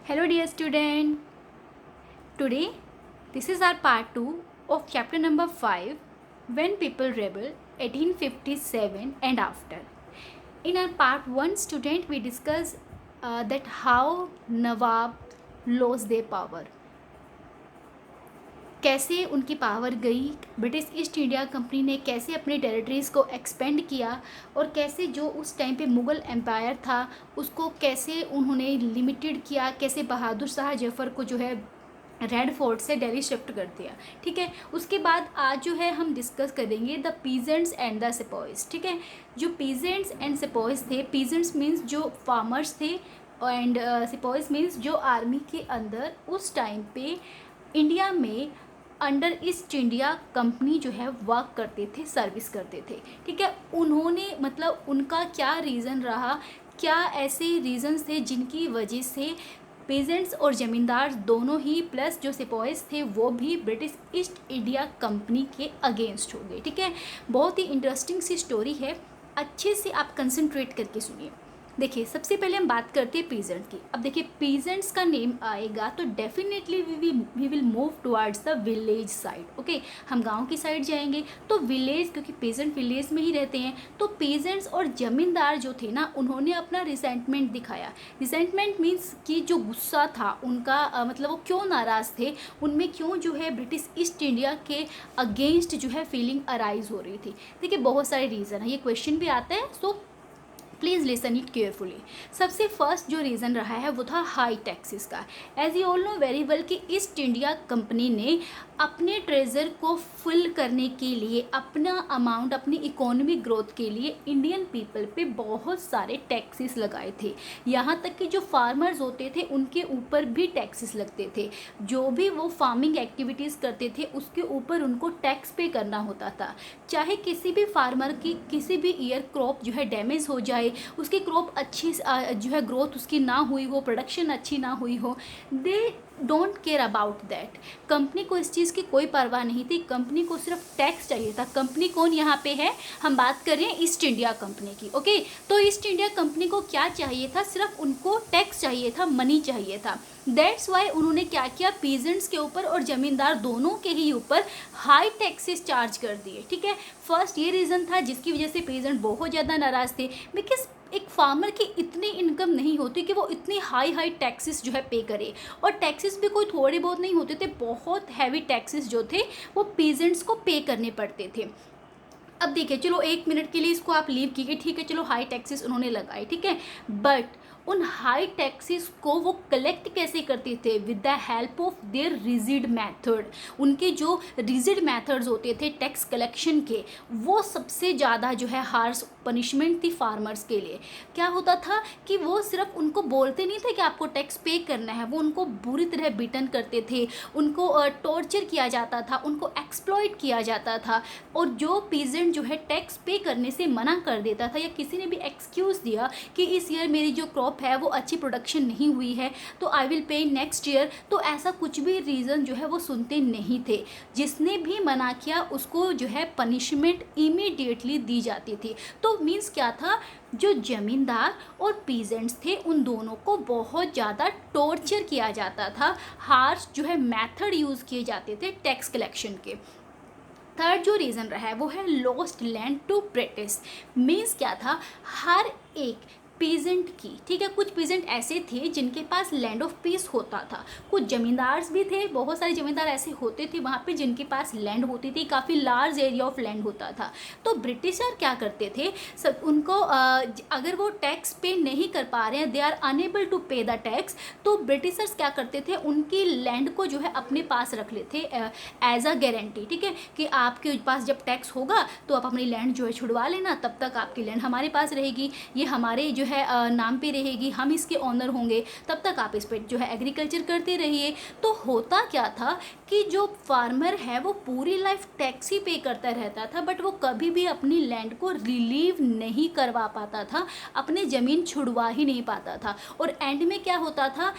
Hello dear student. Today this is our part 2 of chapter number 5, When People Rebel 1857 and After. In our part 1 student we discuss that how Nawab lost their power. कैसे उनकी power गई, British East India Company ने कैसे अपने territories को expand किया और कैसे जो उस टाइम पे मुग़ल एम्पायर था उसको कैसे उन्होंने लिमिटेड किया, कैसे बहादुर शाह जफ़र को जो है रेड फोर्ट से दिल्ली शिफ्ट कर दिया। ठीक है, उसके बाद आज जो है हम डिस्कस करेंगे the peasants and the sepoys. ठीक है, जो पीजेंट्स एंड सिपॉइज थे, पीजेंट्स मीन्स जो फार्मर्स थे एंड सिपॉइज मीन्स जो आर्मी के अंदर उस टाइम पे इंडिया में अंडर ईस्ट इंडिया कंपनी जो है वर्क करते थे, सर्विस करते थे। ठीक है, उन्होंने मतलब उनका क्या रीज़न रहा, क्या ऐसे रीज़न्स थे जिनकी वजह से पेजेंट्स और ज़मींदार दोनों ही प्लस जो सिपॉइज थे वो भी ब्रिटिश ईस्ट इंडिया कंपनी के अगेंस्ट हो गए। ठीक है, बहुत ही इंटरेस्टिंग सी स्टोरी है, अच्छे से आप कंसंट्रेट करके सुनिए। देखिए, सबसे पहले हम बात करते हैं पीजेंट की। अब देखिए, पीजेंट्स का नेम आएगा तो definitely we will move towards the village side. Okay, हम गांव की साइड जाएंगे तो विलेज, क्योंकि पीजेंट विलेज में ही रहते हैं, तो पीजेंट्स और ज़मींदार जो थे ना उन्होंने अपना रिसेंटमेंट दिखाया। रिसेंटमेंट मीन्स कि जो गुस्सा था उनका मतलब वो क्यों नाराज़ थे, उनमें क्यों जो है ब्रिटिश ईस्ट इंडिया के अगेंस्ट जो है फीलिंग अराइज हो रही थी। देखिए, बहुत सारे रीज़न है, ये क्वेश्चन भी आता है, so please listen it carefully. सबसे फर्स्ट जो रीज़न रहा है वो था हाई टैक्सेस का। As you all know very well कि ईस्ट इंडिया कंपनी ने अपने ट्रेजर को फिल करने के लिए, अपना अमाउंट, अपनी इकोनॉमिक ग्रोथ के लिए इंडियन पीपल पे बहुत सारे टैक्सेस लगाए थे। यहाँ तक कि जो फार्मर्स होते थे उनके ऊपर भी टैक्सेस लगते थे। जो भी वो फार्मिंग एक्टिविटीज़ करते थे उसके ऊपर उनको टैक्स पे करना होता था। चाहे किसी भी फार्मर की किसी भी ईयर क्रॉप जो है डैमेज हो जाए, उसकी क्रॉप अच्छी जो है ग्रोथ उसकी ना हुई हो, प्रोडक्शन अच्छी ना हुई हो, they don't care about that. Company को इस चीज़ की कोई परवाह नहीं थी, कंपनी को सिर्फ टैक्स चाहिए था। कंपनी कौन यहाँ पे है, हम बात कर रहे हैं ईस्ट इंडिया कंपनी की। ओके, तो ईस्ट इंडिया कंपनी को क्या चाहिए था, सिर्फ उनको टैक्स चाहिए था, मनी चाहिए था। दैट्स वाई उन्होंने क्या किया, पीजेंट्स के ऊपर और ज़मींदार दोनों के ही ऊपर हाई टैक्सेस चार्ज कर दिए। ठीक है, फर्स्ट ये रीज़न था जिसकी वजह से पेजेंट बहुत ज़्यादा नाराज़ थे, बिकॉज एक फार्मर की इतनी इनकम नहीं होती कि वो इतनी हाई टैक्सेस जो है पे करे, और टैक्सेस भी कोई थोड़े बहुत नहीं होते थे, बहुत हैवी टैक्सेस जो थे वो पीजेंट्स को पे करने पड़ते थे। अब देखिए, चलो 1 मिनट के लिए इसको आप लीव कीजिए, ठीक है, चलो हाई टैक्सेस उन्होंने लगाए, ठीक है, बट उन हाई टैक्सेस को वो कलेक्ट कैसे करते थे, with the help of their rigid method. उनके जो रिजिड मेथड्स होते थे टैक्स कलेक्शन के, वो सबसे ज़्यादा जो है हार्श पनिशमेंट थी फार्मर्स के लिए। क्या होता था कि वो सिर्फ उनको बोलते नहीं थे कि आपको टैक्स पे करना है, वो उनको बुरी तरह बीटन करते थे, उनको टॉर्चर किया जाता था, उनको एक्सप्लॉइट किया जाता था। और जो पीजेंट जो है टैक्स पे करने से मना कर देता था, या किसी ने भी एक्सक्यूज़ दिया कि इस ईयर मेरी जो क्रॉप है वो अच्छी प्रोडक्शन नहीं हुई है तो I will pay next year, तो ऐसा कुछ भी रीज़न जो है वो सुनते नहीं थे। जिसने भी मना किया उसको जो है पनिशमेंट इमीडिएटली दी जाती थी। तो मीन्स क्या था, जो ज़मींदार और पीजेंट्स थे उन दोनों को बहुत ज़्यादा टॉर्चर किया जाता था, हार्श जो है मेथड यूज़ किए जाते थे टैक्स कलेक्शन के। थर्ड जो रीज़न रहा है वो है lost land to British. Means क्या था, हर एक पीजेंट की, ठीक है, कुछ पीजेंट ऐसे थे जिनके पास लैंड ऑफ पीस होता था, कुछ ज़मींदार्स भी थे, बहुत सारे ज़मींदार ऐसे होते थे वहाँ पे जिनके पास लैंड होती थी, काफ़ी लार्ज एरिया ऑफ लैंड होता था। तो ब्रिटिशर क्या करते थे, सब उनको अगर वो टैक्स पे नहीं कर पा रहे हैं, दे आर अनेबल टू पे द टैक्स, तो ब्रिटिशर्स क्या करते थे, उनकी लैंड को जो है अपने पास रख लेते एज अ गारंटी। ठीक है, कि आपके पास जब टैक्स होगा तो आप अपनी लैंड जो है छुड़वा लेना, तब तक आपकी लैंड हमारे पास रहेगी, ये हमारे जो है नाम पे रहेगी, हम इसके ऑनर होंगे, तब तक आप इस पर जो है एग्रीकल्चर करते रहिए। तो होता क्या था कि जो फार्मर है वो पूरी लाइफ टैक्स ही पे करता रहता था, बट वो कभी भी अपनी लैंड को रिलीव नहीं करवा पाता था, अपने ज़मीन छुड़वा ही नहीं पाता था। और एंड में क्या होता था,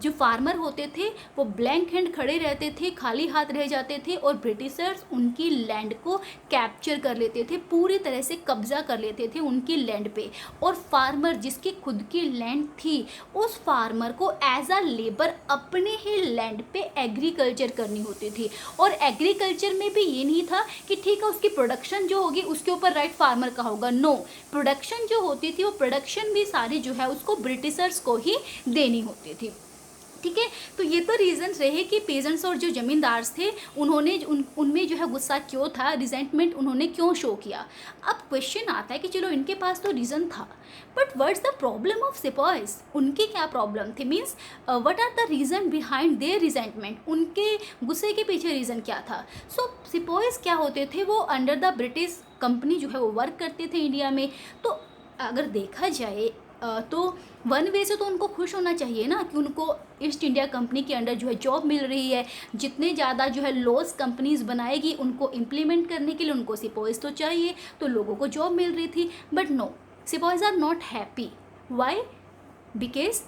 जो फार्मर होते थे वो ब्लैंक हैंड खड़े रहते थे, खाली हाथ रह जाते थे, और ब्रिटिशर्स उनकी लैंड को कैप्चर कर लेते थे, पूरी तरह से कब्जा कर लेते थे उनकी लैंड पे। और फार्मर जिसकी खुद की लैंड थी, उस फार्मर को एज अ लेबर अपने ही लैंड पे एग्रीकल्चर करनी होती थी। और एग्रीकल्चर में भी ये नहीं था कि ठीक है उसकी प्रोडक्शन जो होगी उसके ऊपर राइट फार्मर का होगा, नो, प्रोडक्शन जो होती थी वो प्रोडक्शन भी सारी जो है उसको ब्रिटिशर्स को ही देनी होती थी। ठीक है, तो ये तो रीज़न रहे कि पेजेंट्स और जो ज़मींदार थे उन्होंने उनमें जो है गुस्सा क्यों था, रिजेंटमेंट उन्होंने क्यों शो किया। अब क्वेश्चन आता है कि चलो इनके पास तो रीज़न था, but what's the problem of sepoys, उनकी क्या प्रॉब्लम थी, means what are the reason behind their resentment, उनके गुस्से के पीछे रीज़न क्या था। सो सिपॉयज क्या होते थे, वो अंडर द ब्रिटिश कंपनी जो है वो वर्क करते थे इंडिया में। तो अगर देखा जाए तो वन वे से तो उनको खुश होना चाहिए ना कि उनको ईस्ट इंडिया कंपनी के अंडर जो है जॉब मिल रही है। जितने ज़्यादा जो है लॉस कंपनीज बनाएगी उनको इम्प्लीमेंट करने के लिए उनको सिपॉयज तो चाहिए, तो लोगों को जॉब मिल रही थी। But no, sepoys are not happy. Why? Because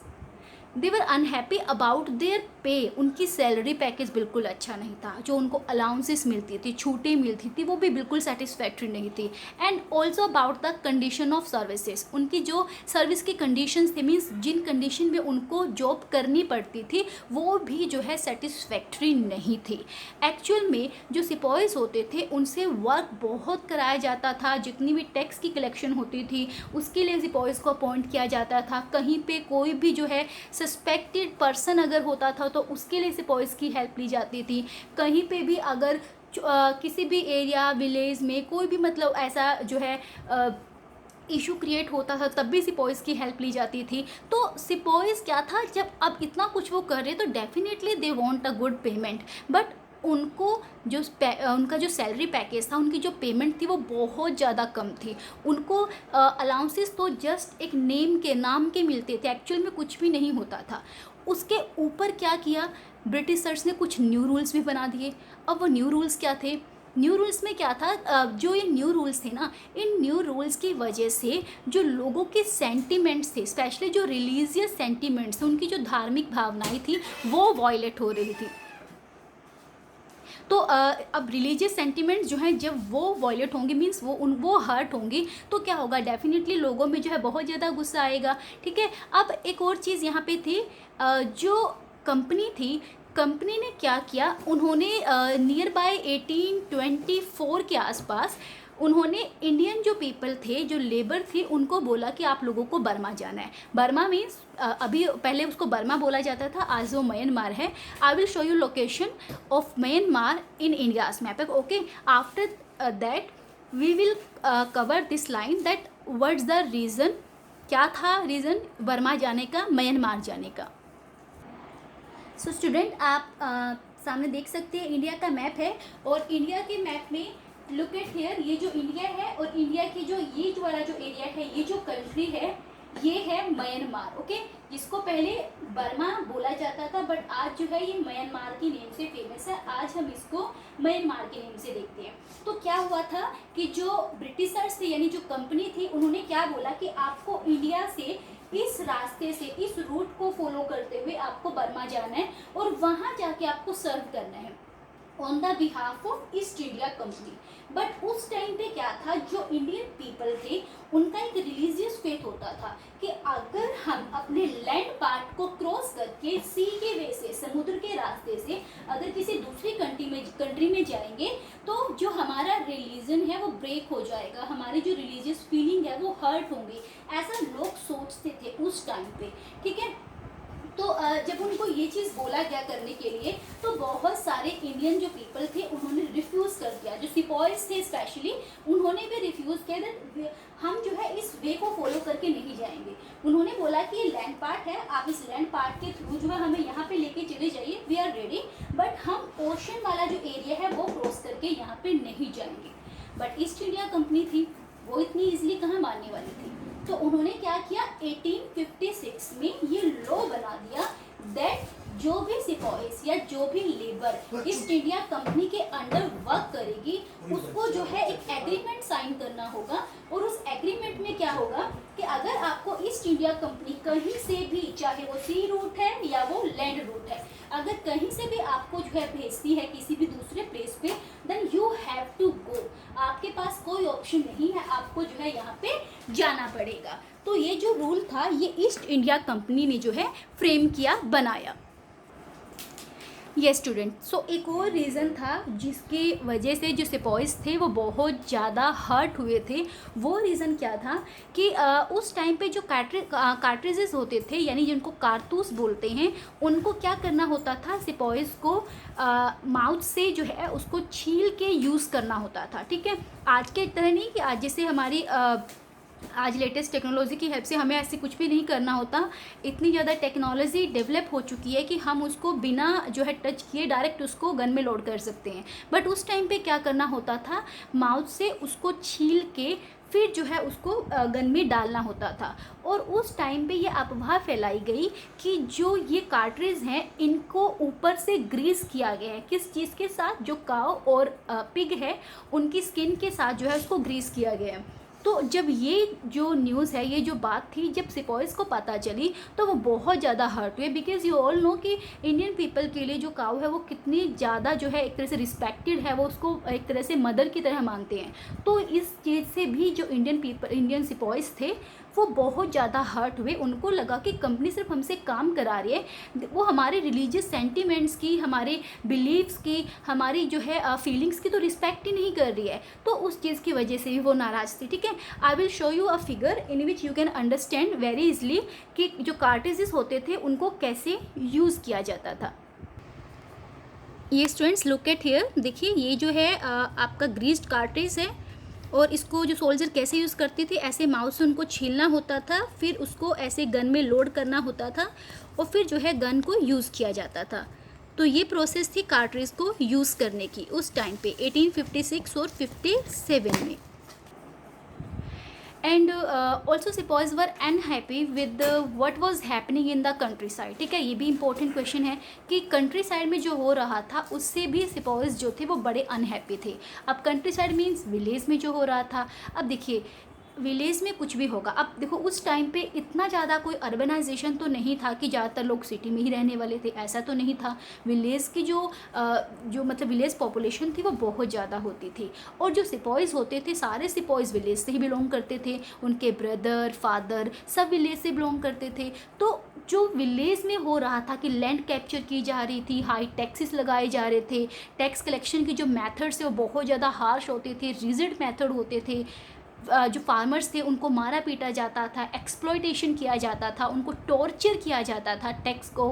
they were unhappy about their pay. उनकी सैलरी पैकेज बिल्कुल अच्छा नहीं था, जो उनको अलाउंसेस मिलती थी, छूटें मिलती थी, वो भी बिल्कुल सेटिस्फैक्ट्री नहीं थी। And also about the condition of services, उनकी जो सर्विस की कंडीशंस थे, मीन्स जिन कंडीशन में उनको जॉब करनी पड़ती थी वो भी जो है सेटिस्फैक्ट्री नहीं थी। एक्चुअल में जो सिपॉयज होते थे उनसे वर्क बहुत कराया जाता था, जितनी भी टैक्स की कलेक्शन होती थी उसके लिए सिपॉयज को अपॉइंट किया जाता था। कहीं पे कोई भी जो है सस्पेक्टेड पर्सन अगर होता था तो उसके लिए सिपॉयज की हेल्प ली जाती थी। कहीं पे भी अगर किसी भी एरिया विलेज में कोई भी मतलब ऐसा जो है इशू क्रिएट होता था तब भी सिपॉयज की हेल्प ली जाती थी। तो सिपॉयज क्या था, जब अब इतना कुछ वो कर रहे तो definitely they want a good payment, but उनको जो उनका जो सैलरी पैकेज था, उनकी जो पेमेंट थी वो बहुत ज़्यादा कम थी। उनको अलाउंसेस तो जस्ट एक नाम के मिलते थे, एक्चुअल में कुछ भी नहीं होता था। उसके ऊपर क्या किया, ब्रिटिशर्स ने कुछ न्यू रूल्स भी बना दिए। अब वो न्यू रूल्स क्या थे, न्यू रूल्स में क्या था, जो ये न्यू रूल्स थे ना, इन न्यू रूल्स की वजह से जो लोगों के सेंटिमेंट्स थे, स्पेशली जो रिलीजियस सेंटिमेंट्स थे, उनकी जो धार्मिक भावनाएं थी वो वॉयलेट हो रही थी। तो अब रिलीजियस सेंटिमेंट्स जो हैं जब वो वॉयलेट होंगे, मीन्स वो हर्ट होंगी, तो क्या होगा, डेफिनेटली लोगों में जो है बहुत ज़्यादा गुस्सा आएगा। ठीक है, अब एक और चीज़ यहाँ पे थी, जो कंपनी थी, कंपनी ने क्या किया, उन्होंने नियर बाय 1824 के आसपास उन्होंने इंडियन जो पीपल थे, जो लेबर थी, उनको बोला कि आप लोगों को बर्मा जाना है। बर्मा मीन्स अभी पहले उसको बर्मा बोला जाता था, आज वो म्यांमार है। I will show you location of Myanmar in India's map. Okay, after that we will cover this line that what's the reason, क्या था रीज़न बर्मा जाने का, म्यांमार जाने का। सो स्टूडेंट, आप सामने देख सकते हैं इंडिया का मैप है, और इंडिया के मैप में लुक एट हियर, ये जो इंडिया है और इंडिया की जो ये जो वाला जो एरिया है, ये जो कंट्री है ये है म्यांमार। ओके, जिसको पहले बर्मा बोला जाता था, बट आज जो है ये म्यांमार की नेम से फेमस है। आज हम इसको म्यांमार के नेम से देखते हैं। तो क्या हुआ था कि जो ब्रिटिशर्स थे, यानी जो कंपनी थी, उन्होंने क्या बोला कि आपको इंडिया से इस रास्ते से, इस रूट को फॉलो करते हुए आपको बर्मा जाना है और वहाँ जाके आपको सर्व करना है on the behalf of east India company. But उस टाइम पे क्या था, जो इंडियन पीपल थे उनका एक रिलीजियस फेथ होता था कि अगर हम अपने लैंड पार्ट को क्रॉस करके सी के वे से, समुद्र के रास्ते से अगर किसी दूसरी कंट्री में जाएंगे तो जो हमारा रिलीजन है वो ब्रेक हो जाएगा, हमारी जो रिलीजियस फीलिंग है वो हर्ट होंगी। ऐसा लोग सोचते थे उस टाइम पे। ठीक है, तो जब उनको ये चीज़ बोला गया करने के लिए, तो बहुत सारे इंडियन जो पीपल थे उन्होंने रिफ्यूज़ कर दिया। जो सिपॉयज थे स्पेशली, उन्होंने भी रिफ्यूज़ किया दैट हम जो है इस वे को फॉलो करके नहीं जाएंगे। उन्होंने बोला कि ये लैंड पार्ट है, आप इस लैंड पार्ट के थ्रू जो है हमें यहाँ पे लेके चले जाइए, वी आर रेडी, बट हम ओशन वाला जो एरिया है वो क्रॉस करके यहाँ पे नहीं जाएंगे। बट ईस्ट इंडिया कंपनी थी, वो इतनी ईजिली कहाँ मानने वाली थी। तो उन्होंने क्या किया, 1856 में ये लॉ बना दिया दैट जो भी सिपॉयज या जो भी लेबर ईस्ट इंडिया कंपनी के अंडर वर्क करेगी उसको जो है एक एग्रीमेंट साइन करना होगा। और उस एग्रीमेंट में क्या होगा कि अगर आपको ईस्ट इंडिया कंपनी कहीं से भी, चाहे वो सी रूट है या वो लैंड रूट है, अगर कहीं से भी आपको जो है भेजती है किसी भी दूसरे प्लेस पे, then you have to go. आपके पास कोई ऑप्शन नहीं है, आपको जो है यहाँ पे जाना पड़ेगा। तो तो ये जो रूल था ये ईस्ट इंडिया कंपनी ने जो है फ्रेम किया, बनाया। ये स्टूडेंट, सो एक और रीज़न था जिसकी वजह से जो सिपॉइस थे वो बहुत ज़्यादा हर्ट हुए थे। वो रीज़न क्या था कि उस टाइम पे जो कार्ट्रिजेस होते थे, यानी जिनको कारतूस बोलते हैं, उनको क्या करना होता था, सिपॉइस को माउथ से जो है उसको छील के यूज़ करना होता था। ठीक है, आज के तरह नहीं कि आज जैसे हमारी आज लेटेस्ट टेक्नोलॉजी की हेल्प से हमें ऐसे कुछ भी नहीं करना होता। इतनी ज़्यादा टेक्नोलॉजी डेवलप हो चुकी है कि हम उसको बिना जो है टच किए डायरेक्ट उसको गन में लोड कर सकते हैं। बट उस टाइम पे क्या करना होता था, माउथ से उसको छील के फिर जो है उसको गन में डालना होता था। और उस टाइम पे ये अफवाह फैलाई गई कि जो ये कार्ट्रिज हैं इनको ऊपर से ग्रीस किया गया है। किस चीज़ के साथ, जो काव और पिग है उनकी स्किन के साथ जो है उसको ग्रीस किया गया है। तो जब ये जो न्यूज़ है, ये जो बात थी, जब सिपॉइस को पता चली तो वो बहुत ज़्यादा हर्ट हुए, बिकॉज़ यू ऑल नो कि इंडियन पीपल के लिए जो काऊ है वो कितनी ज़्यादा जो है एक तरह से रिस्पेक्टेड है, वो उसको एक तरह से मदर की तरह मानते हैं। तो इस चीज़ से भी जो इंडियन सिपॉइस थे वो बहुत ज़्यादा हर्ट हुए। उनको लगा कि कंपनी सिर्फ हमसे काम करा रही है, वो हमारे रिलीजियस सेंटिमेंट्स की, हमारे बिलीव्स की, हमारी जो है फीलिंग्स की तो रिस्पेक्ट ही नहीं कर रही है। तो उस चीज़ की वजह से भी वो नाराज़ थी। ठीक है, I will show you a figure in which you can understand very easily कि जो कार्ट्रिजेस होते थे उनको कैसे यूज़ किया जाता था। ये स्टूडेंट्स लुक एट हियर, देखिए ये जो है आपका ग्रीस्ड कार्ट्रिज है, और इसको जो सोल्जर कैसे यूज़ करती थी, ऐसे माउस से उनको छीलना होता था, फिर उसको ऐसे गन में लोड करना होता था, और फिर जो है गन को यूज़ किया जाता था। तो ये प्रोसेस थी कार्ट्रिज को यूज़ करने की उस टाइम पे 1856 और 57 में। And also sepoys were unhappy with what was happening in the country side. ठीक है, ये भी इंपॉर्टेंट क्वेश्चन है कि कंट्री साइड में जो हो रहा था उससे भी सिपॉइस जो थे वो बड़े अनहैप्पी थे। अब कंट्री साइड मीन्स विलेज में जो हो रहा था। अब देखिए, विलेज में कुछ भी होगा। अब देखो, उस टाइम पे इतना ज़्यादा कोई अर्बनाइजेशन तो नहीं था कि ज़्यादातर लोग सिटी में ही रहने वाले थे, ऐसा तो नहीं था। विलेज की जो मतलब विलेज पॉपुलेशन थी वो बहुत ज़्यादा होती थी, और जो सिपॉइज़ होते थे सारे सिपॉइज़ विलेज से ही बिलोंग करते थे। उनके ब्रदर फादर सब विलेज से बिलोंग करते थे। तो जो विलेज में हो रहा था कि लैंड कैप्चर की जा रही थी, हाई टैक्सेस लगाए जा रहे थे, टैक्स कलेक्शन की जो मेथड्स है वो बहुत ज़्यादा हार्श होते थे, रिजिड मेथड होते थे। जो फार्मर्स थे उनको मारा पीटा जाता था, एक्सप्लॉयटेशन किया जाता था, उनको टॉर्चर किया जाता था टैक्स को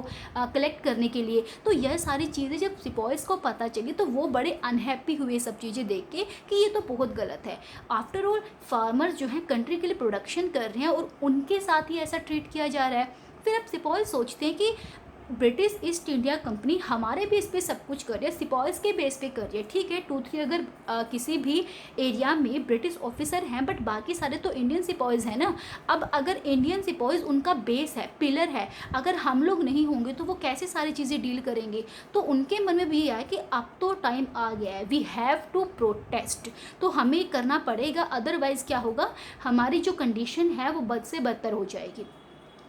कलेक्ट करने के लिए। तो यह सारी चीज़ें जब सिपॉइस को पता चली तो वो बड़े अनहैप्पी हुए सब चीज़ें देख के कि ये तो बहुत गलत है। आफ्टर ऑल फार्मर्स जो हैं कंट्री के लिए प्रोडक्शन कर रहे हैं और उनके साथ ही ऐसा ट्रीट किया जा रहा है। फिर अब सिपॉइस सोचते हैं कि ब्रिटिश ईस्ट इंडिया कंपनी हमारे बेस पे सब कुछ कर रही है, सिपॉइस के बेस पे कर रही है। ठीक है, 2-3 अगर किसी भी एरिया में ब्रिटिश ऑफिसर हैं, बट बाकी सारे तो इंडियन सिपॉइस हैं ना। अब अगर इंडियन सिपॉइस उनका बेस है, पिलर है, अगर हम लोग नहीं होंगे तो वो कैसे सारी चीज़ें डील करेंगे। तो उनके मन में भी ये आया कि अब तो टाइम आ गया है, वी हैव टू प्रोटेस्ट, तो हमें करना पड़ेगा, अदरवाइज़ क्या होगा, हमारी जो कंडीशन है वो बद से बदतर हो जाएगी।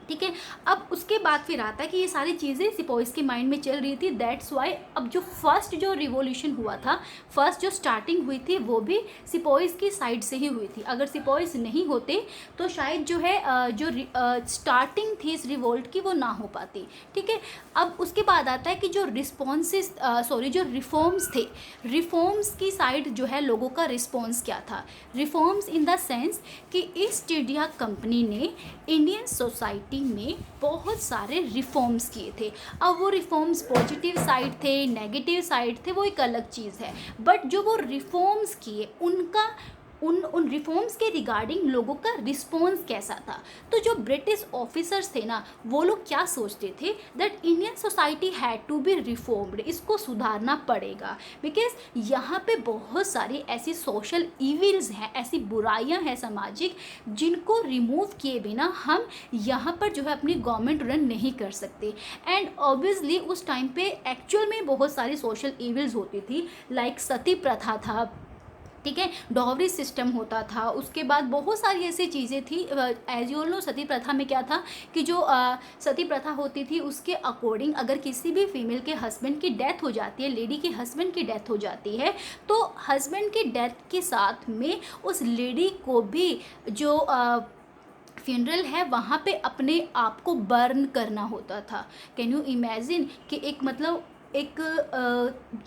ठीक है, अब उसके बाद फिर आता है कि ये सारी चीज़ें सिपॉइस के माइंड में चल रही थी। दैट्स वाई अब जो फर्स्ट जो रिवॉल्यूशन हुआ था, फर्स्ट जो स्टार्टिंग हुई थी वो भी सिपॉइस की साइड से ही हुई थी। अगर सिपॉइस नहीं होते तो शायद जो है जो स्टार्टिंग थी इस रिवोल्ट की वो ना हो पाती। ठीक है, अब उसके बाद आता है कि जो रिस्पॉन्सेस जो रिफॉर्म्स थे, रिफॉर्म्स की साइड जो है लोगों का रिस्पॉन्स क्या था। रिफॉर्म्स इन द सेंस कि ईस्ट इंडिया कंपनी ने इंडियन सोसाइटी में बहुत सारे रिफॉर्म्स किए थे। अब वो रिफॉर्म्स पॉजिटिव साइड थे, नेगेटिव साइड थे, वो एक अलग चीज़ है। बट जो वो रिफॉर्म्स किए उनका उन रिफॉर्म्स के रिगार्डिंग लोगों का रिस्पॉन्स कैसा था। तो जो ब्रिटिश ऑफिसर्स थे ना, वो लोग क्या सोचते थे, that Indian society had to be reformed, इसको सुधारना पड़ेगा, बिकॉज यहाँ पे बहुत सारी ऐसी सोशल इविल्स हैं, ऐसी बुराइयाँ हैं सामाजिक, जिनको रिमूव किए बिना हम यहाँ पर जो है अपनी गवर्नमेंट रन नहीं कर सकते। एंड ऑब्वियसली उस टाइम पे एक्चुअल में बहुत सारी सोशल इविल्स होती थी, लाइक सती प्रथा था। ठीक है, डॉवरी सिस्टम होता था, उसके बाद बहुत सारी ऐसी चीज़ें थी। एज यू ऑल नो, सती प्रथा में क्या था कि जो सती प्रथा होती थी उसके अकॉर्डिंग अगर किसी भी फीमेल के हस्बैंड की डेथ हो जाती है, लेडी के हस्बैंड की डेथ हो जाती है, तो हस्बैंड की डेथ के साथ में उस लेडी को भी जो फ्यूनरल है वहाँ पे अपने आप को बर्न करना होता था। कैन यू इमेजिन कि एक मतलब एक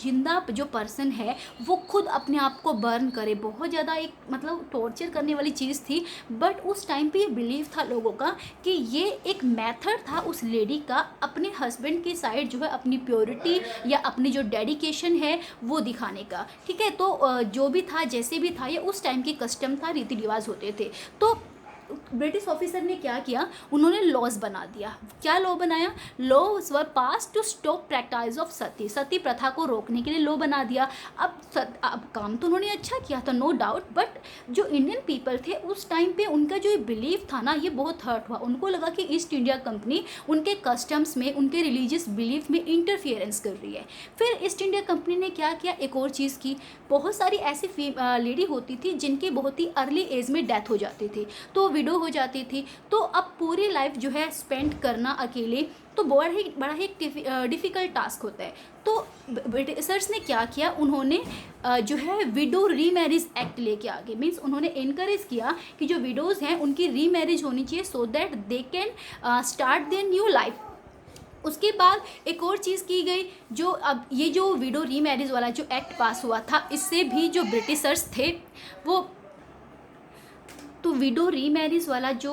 जिंदा जो पर्सन है वो खुद अपने आप को बर्न करे, बहुत ज़्यादा एक मतलब टॉर्चर करने वाली चीज़ थी। बट उस टाइम पे ये बिलीव था लोगों का कि ये एक मेथड था उस लेडी का अपने हस्बैंड की साइड जो है अपनी प्योरिटी या अपनी जो डेडिकेशन है वो दिखाने का। ठीक है, तो जो भी था जैसे भी था ये उस टाइम की कस्टम था, रीति रिवाज होते थे। तो ब्रिटिश ऑफिसर ने क्या किया, उन्होंने लॉज बना दिया। क्या लॉ बनाया, laws were pass to stop practice of sati, sati प्रथा को रोकने के लिए लॉ बना दिया। अब काम तो उन्होंने अच्छा किया था, नो डाउट, बट जो इंडियन पीपल थे उस टाइम पे उनका जो बिलीव था ना ये बहुत हर्ट हुआ। उनको लगा कि ईस्ट इंडिया कंपनी उनके कस्टम्स में, उनके रिलीजियस बिलीफ में इंटरफियरेंस कर रही है। फिर ईस्ट इंडिया कंपनी ने क्या किया, एक और चीज़ की, बहुत सारी ऐसी लेडी होती थी जिनकी बहुत ही अर्ली एज में डेथ हो जाती थी, तो विडो हो जाती थी। तो अब पूरी लाइफ जो है स्पेंड करना अकेले तो बड़ा ही डिफ़िकल्ट टास्क होता है। तो ब्रिटिशर्स ने क्या किया, उन्होंने जो है विडो रीमैरिज एक्ट लेके आ गए। मीन्स उन्होंने इनकरेज किया कि जो विडोज़ हैं उनकी रीमैरिज होनी चाहिए so that they can start their new life. उसके बाद एक और चीज़ की गई, जो अब ये जो विडो रीमैरिज वाला जो एक्ट पास हुआ था इससे भी जो ब्रिटिशर्स थे वो, तो विडो रीमैरिज वाला जो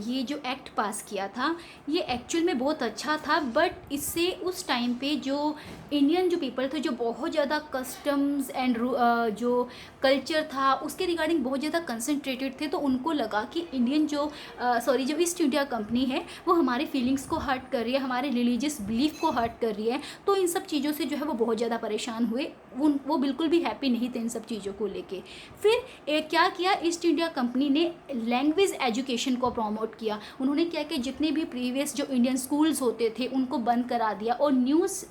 ये जो एक्ट पास किया था ये एक्चुअल में बहुत अच्छा था। बट इससे उस टाइम पे जो इंडियन जो पीपल थे जो बहुत ज़्यादा कस्टम्स एंड जो कल्चर था उसके रिगार्डिंग बहुत ज़्यादा कंसंट्रेटेड थे, तो उनको लगा कि इंडियन जो जो ईस्ट इंडिया कंपनी है वो हमारे फीलिंग्स को हर्ट कर रही है, हमारे रिलीजियस बिलीफ को हर्ट कर रही है। तो इन सब चीज़ों से जो है वो बहुत ज़्यादा परेशान हुए, वो बिल्कुल भी हैप्पी नहीं थे इन सब चीज़ों को लेके। फिर क्या किया, ईस्ट इंडिया कंपनी ने लैंग्वेज एजुकेशन को प्रमोट किया। उन्होंने क्या किया, जितने भी प्रीवियस जो इंडियन स्कूल्स होते थे उनको बंद करा दिया और न्यूज़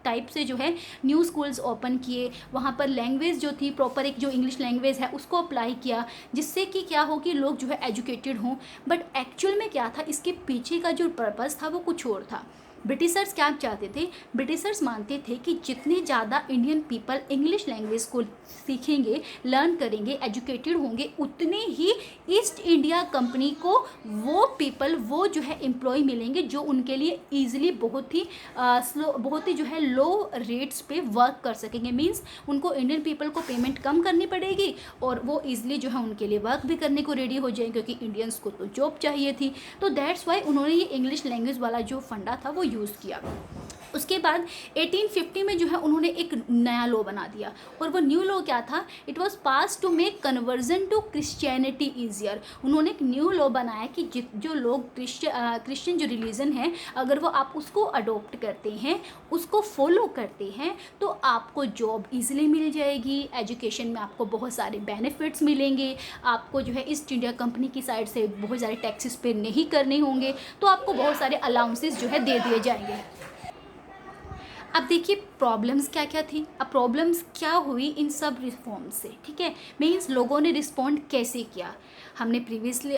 टाइप से जो है न्यू स्कूल्स ओपन किए। वहाँ पर लैंग्वेज जो थी प्रॉपर एक जो इंग्लिश लैंग्वेज है उसको अप्लाई किया, जिससे कि क्या हो कि लोग जो है एजुकेटेड हों। बट एक्चुअल में क्या था, इसके पीछे का जो पर्पज़ था वो कुछ और था। ब्रिटिशर्स क्या चाहते थे, ब्रिटिशर्स मानते थे कि जितने ज़्यादा इंडियन पीपल इंग्लिश लैंग्वेज को सीखेंगे, लर्न करेंगे, एजुकेटेड होंगे, उतने ही ईस्ट इंडिया कंपनी को वो पीपल, वो जो है एम्प्लॉय मिलेंगे जो उनके लिए ईजिली बहुत ही जो है लो रेट्स पे वर्क कर सकेंगे। मीन्स उनको इंडियन पीपल को पेमेंट कम करनी पड़ेगी और वो ईजिली जो है उनके लिए वर्क भी करने को रेडी हो जाएंगे, क्योंकि इंडियंस को तो जॉब चाहिए थी। तो दैट्स वाई उन्होंने ये इंग्लिश लैंग्वेज वाला जो फंडा था वो यूज़ किया। उसके बाद 1850 में जो है उन्होंने एक नया लॉ बना दिया, और वो न्यू लॉ क्या था, it was pass to make conversion to Christianity easier. उन्होंने एक न्यू लॉ बनाया कि जो लोग क्रिश्चियन जो रिलीजन है अगर वो आप उसको अडोप्ट करते हैं, उसको फॉलो करते हैं, तो आपको जॉब ईजिली मिल जाएगी, एजुकेशन में आपको बहुत सारे बेनिफिट्स मिलेंगे, आपको जो है ईस्ट इंडिया कंपनी की साइड से बहुत सारे टैक्सेस पे नहीं करने होंगे, तो आपको बहुत सारे अलाउंसेस जो है दे दिए जाएंगे। अब देखिए प्रॉब्लम्स क्या क्या थी, अब प्रॉब्लम्स क्या हुई इन सब रिफॉर्म से। ठीक है, मीन्स लोगों ने रिस्पॉन्ड कैसे किया। हमने प्रीवियसली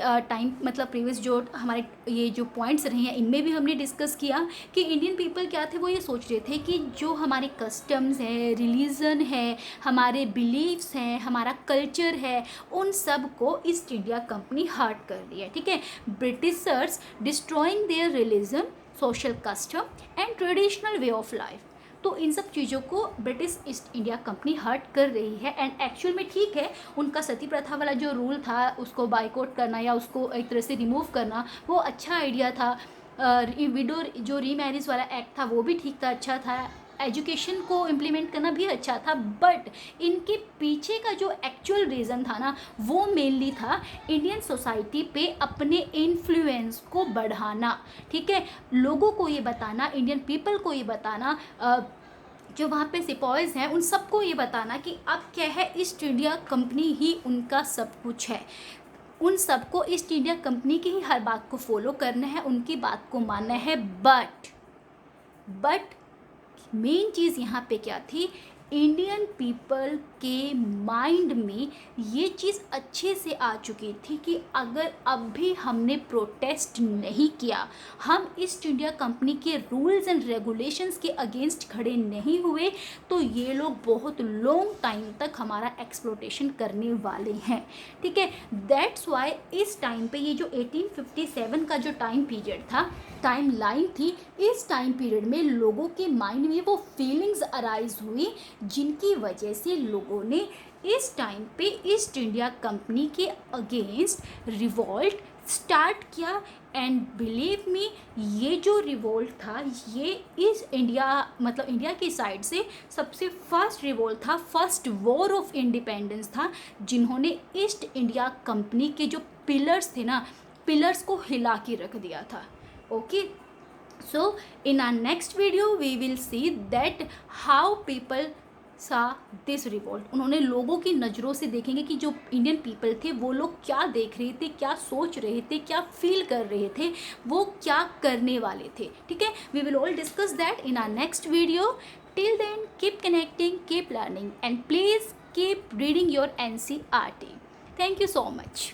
प्रीवियस जो हमारे ये जो पॉइंट्स रहे हैं इनमें भी हमने डिस्कस किया कि इंडियन पीपल क्या थे, वो ये सोच रहे थे कि जो हमारे कस्टम्स है, रिलीजन है, हमारे बिलीव्स हैं, हमारा कल्चर है, उन सब को ईस्ट इंडिया कंपनी हर्ट कर रही है। ठीक है, Britishers destroying their religion, social custom and traditional way of life. तो इन सब चीज़ों को British East India Company hurt कर रही है। एंड एक्चुअल में ठीक है, उनका सती प्रथा वाला जो रूल था उसको बाइकआउट करना या उसको एक तरह से रिमूव करना वो अच्छा आइडिया था। विडो जो रीमैरिज वाला एक्ट था वो भी ठीक था, अच्छा था। एजुकेशन को इम्प्लीमेंट करना भी अच्छा था। बट इनके पीछे का जो एक्चुअल रीज़न था ना वो मेनली था इंडियन सोसाइटी पे अपने इन्फ्लुएंस को बढ़ाना। ठीक है, लोगों को ये बताना, इंडियन पीपल को ये बताना, जो वहाँ पे सिपॉयज़ हैं उन सबको ये बताना कि अब क्या है, ईस्ट इंडिया कंपनी ही उनका सब कुछ है, उन सबको ईस्ट इंडिया कंपनी की ही हर बात को फॉलो करना है, उनकी बात को मानना है। बट मेन चीज़ यहाँ पे क्या थी, इंडियन पीपल के माइंड में ये चीज़ अच्छे से आ चुकी थी कि अगर अब भी हमने प्रोटेस्ट नहीं किया, हम ईस्ट इंडिया कंपनी के रूल्स एंड रेगुलेशंस के अगेंस्ट खड़े नहीं हुए, तो ये लोग बहुत लॉन्ग टाइम तक हमारा एक्सप्लोटेशन करने वाले हैं। ठीक है, दैट्स वाई इस टाइम पे ये जो 1857 का जो टाइम पीरियड था, टाइम लाइन थी, इस टाइम पीरियड में लोगों के माइंड में वो फीलिंग्स अराइज हुई जिनकी वजह से लोगों ने इस टाइम पे ईस्ट इंडिया कंपनी के अगेंस्ट रिवॉल्ट स्टार्ट किया। एंड बिलीव मी, ये जो रिवोल्ट था ये इस इंडिया मतलब इंडिया की साइड से सबसे फर्स्ट रिवोल्ट था, फर्स्ट वॉर ऑफ इंडिपेंडेंस था, जिन्होंने ईस्ट इंडिया कंपनी के जो पिलर्स थे ना, पिलर्स को हिला के रख दिया था। Okay, so in our next video we will see that how people सा दिस रिवॉल्ट। उन्होंने लोगों की नज़रों से देखेंगे कि जो इंडियन पीपल थे वो लोग क्या देख रहे थे, क्या सोच रहे थे, क्या फील कर रहे थे, वो क्या करने वाले थे। ठीक है, we will all discuss that in our next video. Till then keep connecting, keep learning and please keep reading your NCERT। Thank you so much.